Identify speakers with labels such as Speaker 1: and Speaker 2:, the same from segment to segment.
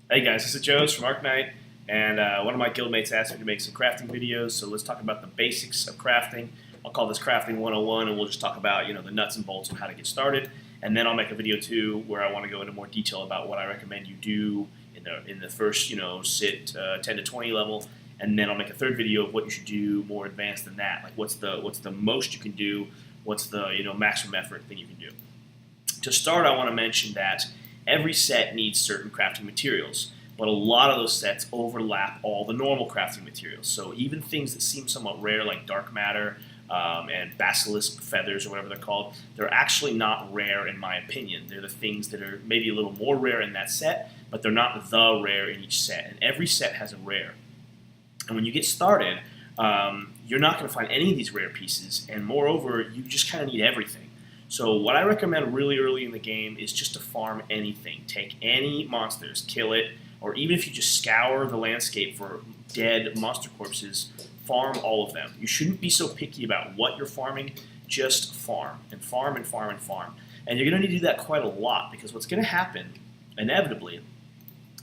Speaker 1: Hey guys, this is Joe's from Arknight, and one of my guildmates asked me to make some crafting videos, so let's talk about the basics of crafting. I'll call this Crafting 101, and we'll just talk about the nuts and bolts of how to get started. And then I'll make a video too where I want to go into more detail about what I recommend you do in the first sit 10 to 20 level, and then I'll make a third video of what you should do more advanced than that. Like what's the most you can do, what's the maximum effort thing you can do. To start, I want to mention that every set needs certain crafting materials, but a lot of those sets overlap all the normal crafting materials. So even things that seem somewhat rare, like dark matter and basilisk feathers or whatever they're called, they're actually not rare in my opinion. They're the things that are maybe a little more rare in that set, but they're not the rare in each set. And every set has a rare. And when you get started, you're not going to find any of these rare pieces, and moreover, you just kind of need everything. So what I recommend really early in the game is just to farm anything. Take any monsters, kill it, or even if you just scour the landscape for dead monster corpses, farm all of them. You shouldn't be so picky about what you're farming, just farm, and farm, and farm, and farm. And you're going to need to do that quite a lot, because what's going to happen, inevitably,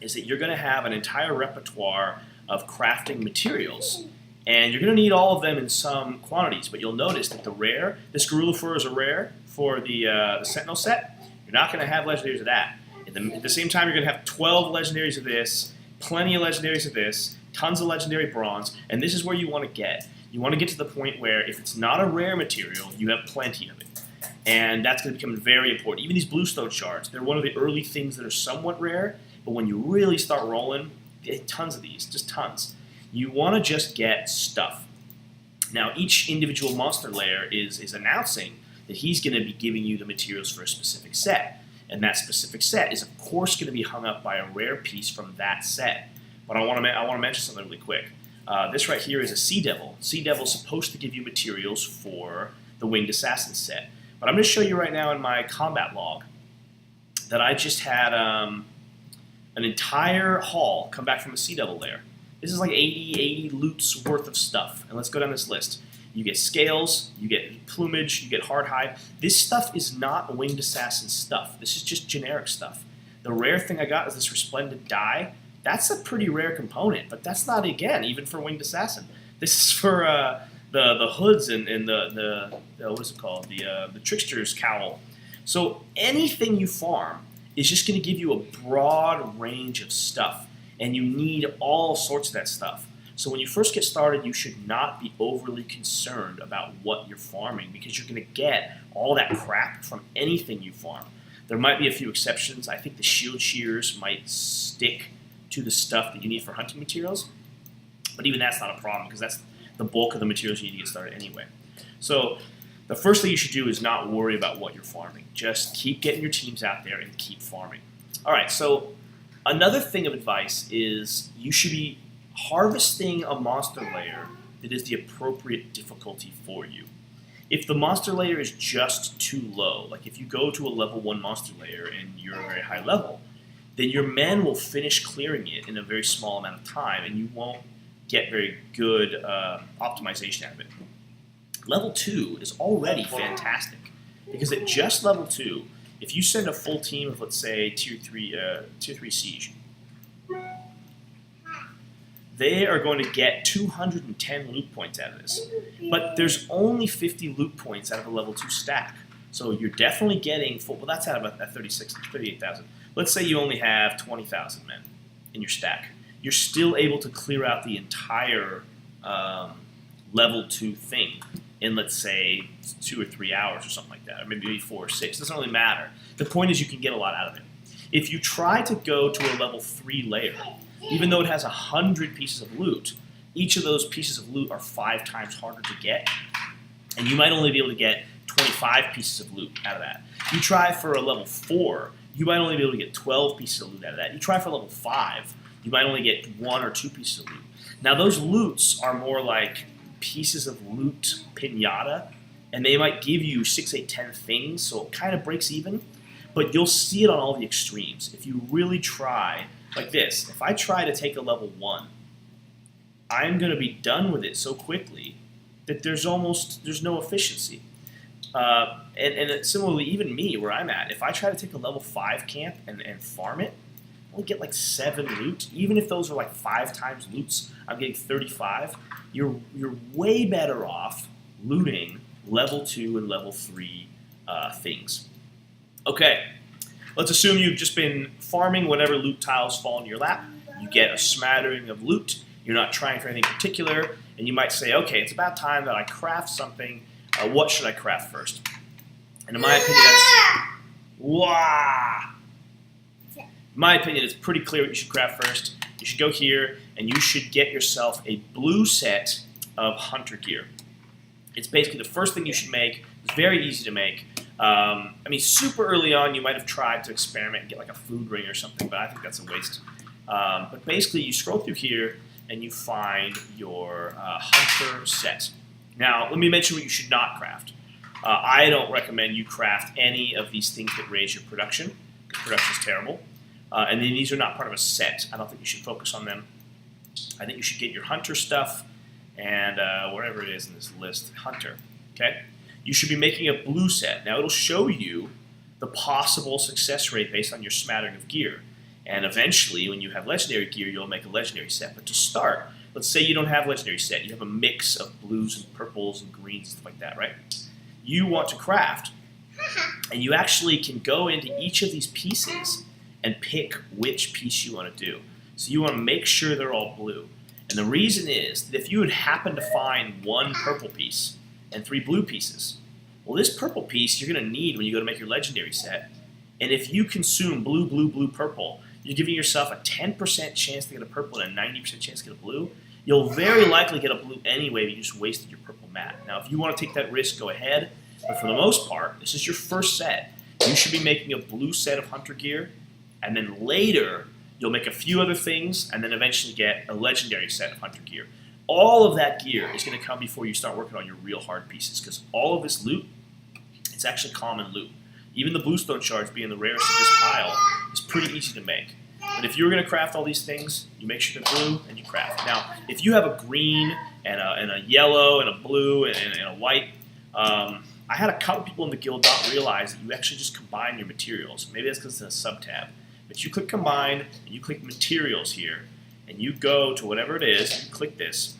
Speaker 1: is that you're going to have an entire repertoire of crafting materials. And you're going to need all of them in some quantities, but you'll notice that this gorilla fur is a rare for the Sentinel set. You're not going to have legendaries of that. At the same time, you're going to have 12 legendaries of this, plenty of legendaries of this, tons of legendary bronze, and this is where you want to get. You want to get to the point where if it's not a rare material, you have plenty of it. And that's going to become very important. Even these bluestone shards, they're one of the early things that are somewhat rare, but when you really start rolling, tons of these, just tons. You want to just get stuff. Now, each individual monster lair is announcing that he's going to be giving you the materials for a specific set. And that specific set is, of course, going to be hung up by a rare piece from that set. But I want to mention something really quick. This right here is a Sea Devil. Sea Devil is supposed to give you materials for the Winged Assassin set. But I'm going to show you right now in my combat log that I just had an entire haul come back from a Sea Devil lair. This is like 80 loots worth of stuff. And let's go down this list. You get scales, you get plumage, you get hard hide. This stuff is not Winged Assassin stuff. This is just generic stuff. The rare thing I got is this resplendent dye. That's a pretty rare component, but that's not, again, even for Winged Assassin. This is for the hoods and the what is it called? The Trickster's cowl. So anything you farm is just going to give you a broad range of stuff. And you need all sorts of that stuff. So when you first get started, you should not be overly concerned about what you're farming, because you're going to get all that crap from anything you farm. There might be a few exceptions. I think the shield shears might stick to the stuff that you need for hunting materials, but even that's not a problem, because that's the bulk of the materials you need to get started anyway. So the first thing you should do is not worry about what you're farming. Just keep getting your teams out there and keep farming. All right, so another thing of advice is you should be harvesting a monster lair that is the appropriate difficulty for you. If the monster lair is just too low, like if you go to a level 1 monster lair and you're a very high level, then your men will finish clearing it in a very small amount of time, and you won't get very good optimization out of it. Level 2 is already fantastic, because at just level 2, if you send a full team of, let's say, tier 3 siege, they are going to get 210 loot points out of this. But there's only 50 loot points out of a level 2 stack. So you're definitely getting full. Well, that's out of a 38,000. Let's say you only have 20,000 men in your stack. You're still able to clear out the entire level 2 thing in, let's say, 2 or 3 hours or something like that, or maybe 4 or 6. It doesn't really matter. The point is you can get a lot out of it. If you try to go to a level 3 lair, even though it has 100 pieces of loot, each of those pieces of loot are 5 times harder to get, and you might only be able to get 25 pieces of loot out of that. You try for a level 4, you might only be able to get 12 pieces of loot out of that. You try for level 5, you might only get 1 or 2 pieces of loot. Now those loots are more like pieces of loot pinata, and they might give you 6, 8, 10 things, so it kind of breaks even, but you'll see it on all the extremes. If you really try, like this, if I try to take a level 1, I'm going to be done with it so quickly that there's no efficiency. And similarly, even me, where I'm at, if I try to take a level 5 camp and farm it, only get like 7 loot. Even if those are like 5 times loots, I'm getting 35. You're way better off looting level 2 and level 3 things. Okay, let's assume you've just been farming whatever loot tiles fall in your lap. You get a smattering of loot. You're not trying for anything particular, and you might say, okay, it's about time that I craft something. What should I craft first? And in my opinion, it's pretty clear what you should craft first. You should go here, and you should get yourself a blue set of hunter gear. It's basically the first thing you should make. It's very easy to make. I mean, super early on, you might have tried to experiment and get like a food ring or something, but I think that's a waste. But basically, you scroll through here, and you find your hunter set. Now, let me mention what you should not craft. I don't recommend you craft any of these things that raise your production, because production is terrible. And then these are not part of a set. I don't think you should focus on them. I think you should get your hunter stuff and wherever it is in this list, hunter. Okay? You should be making a blue set. Now, it'll show you the possible success rate based on your smattering of gear. And eventually, when you have legendary gear, you'll make a legendary set. But to start, let's say you don't have legendary set. You have a mix of blues and purples and greens and stuff like that, right? You want to craft, and you actually can go into each of these pieces and pick which piece you want to do. So you want to make sure they're all blue. And the reason is that if you would happen to find 1 purple piece and 3 blue pieces, well, this purple piece you're going to need when you go to make your legendary set. And if you consume blue, blue, blue, purple, you're giving yourself a 10% chance to get a purple and a 90% chance to get a blue. You'll very likely get a blue anyway, but you just wasted your purple mat. Now, if you want to take that risk, go ahead. But for the most part, this is your first set. You should be making a blue set of hunter gear, and then later, you'll make a few other things, and then eventually get a legendary set of hunter gear. All of that gear is going to come before you start working on your real hard pieces, because all of this loot, it's actually common loot. Even the bluestone shards being the rarest of this pile is pretty easy to make. But if you're going to craft all these things, you make sure they're blue and you craft. Now, if you have a green and a yellow and a blue and a white, I had a couple people in the guild not realize that you actually just combine your materials. Maybe that's because it's in a sub-tab. But you click combine and you click materials here, and you go to whatever it is, you click this,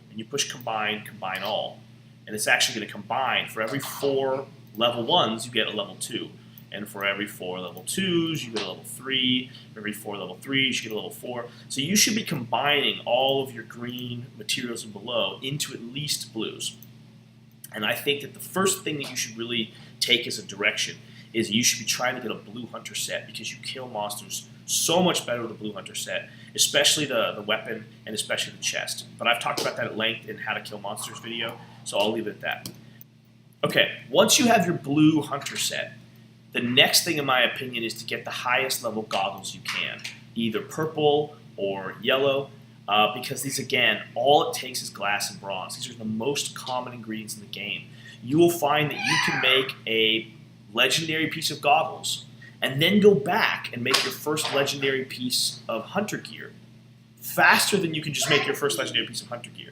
Speaker 1: and you push combine, combine all. And it's actually going to combine. For every 4 level 1s, you get a level 2. And for every 4 level 2s, you get a level 3. For every 4 level 3s, you get a level 4. So you should be combining all of your green materials and below into at least blues. And I think that the first thing that you should really take as a direction is you should be trying to get a blue hunter set, because you kill monsters so much better with a blue hunter set, especially the weapon and especially the chest. But I've talked about that at length in How to Kill Monsters video, so I'll leave it at that. Okay, once you have your blue hunter set, the next thing in my opinion is to get the highest level goggles you can, either purple or yellow, because these, again, all it takes is glass and bronze. These are the most common ingredients in the game. You will find that you can make a legendary piece of goggles and then go back and make your first legendary piece of hunter gear faster than you can just make your first legendary piece of hunter gear.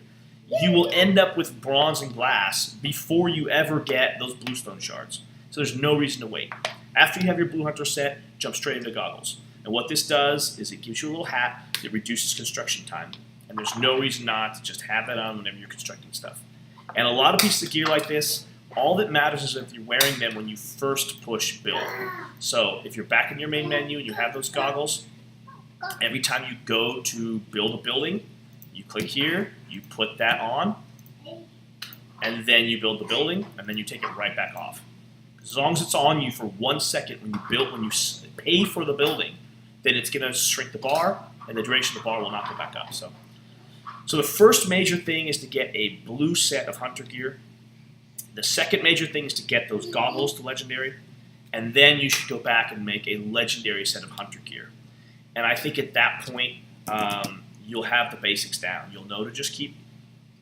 Speaker 1: You will end up with bronze and glass before you ever get those bluestone shards. So there's no reason to wait. After you have your blue hunter set, jump straight into goggles. And what this does is it gives you a little hat that reduces construction time. And there's no reason not to just have that on whenever you're constructing stuff. And a lot of pieces of gear like this, all that matters is if you're wearing them when you first push build. So if you're back in your main menu and you have those goggles, every time you go to build a building, you click here, you put that on, and then you build the building, and then you take it right back off. As long as it's on you for 1 second when you pay for the building, then it's going to shrink the bar, and the duration of the bar will not go back up. So the first major thing is to get a blue set of hunter gear. The second major thing is to get those goggles to legendary, and then you should go back and make a legendary set of hunter gear. And I think at that point, you'll have the basics down. You'll know to just keep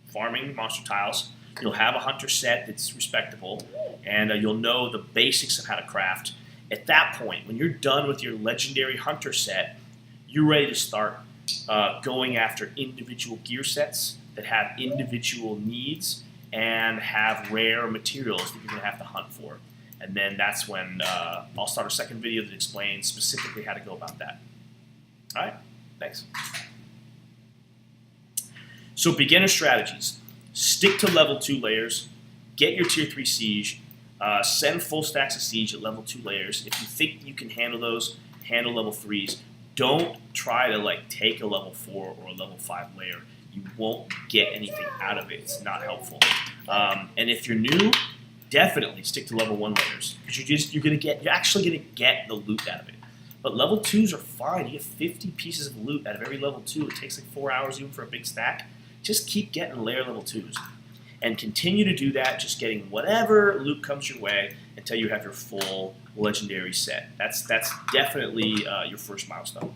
Speaker 1: farming monster tiles. You'll have a hunter set that's respectable, and you'll know the basics of how to craft. At that point, when you're done with your legendary hunter set, you're ready to start going after individual gear sets that have individual needs and have rare materials that you're going to have to hunt for. And then that's when I'll start a second video that explains specifically how to go about that. All right, thanks. So beginner strategies. Stick to level 2 layers. Get your tier 3 siege. Send full stacks of siege at level 2 layers. If you think you can handle those, handle level 3s. Don't try to like take a level 4 or a level 5 layer. You won't get anything out of it. It's not helpful. And if you're new, definitely stick to level 1 layers because you're actually gonna get the loot out of it. But level 2s are fine. You get 50 pieces of loot out of every level 2. It takes like 4 hours even for a big stack. Just keep getting lair level 2s. And continue to do that, just getting whatever loot comes your way until you have your full legendary set. That's definitely your first milestone.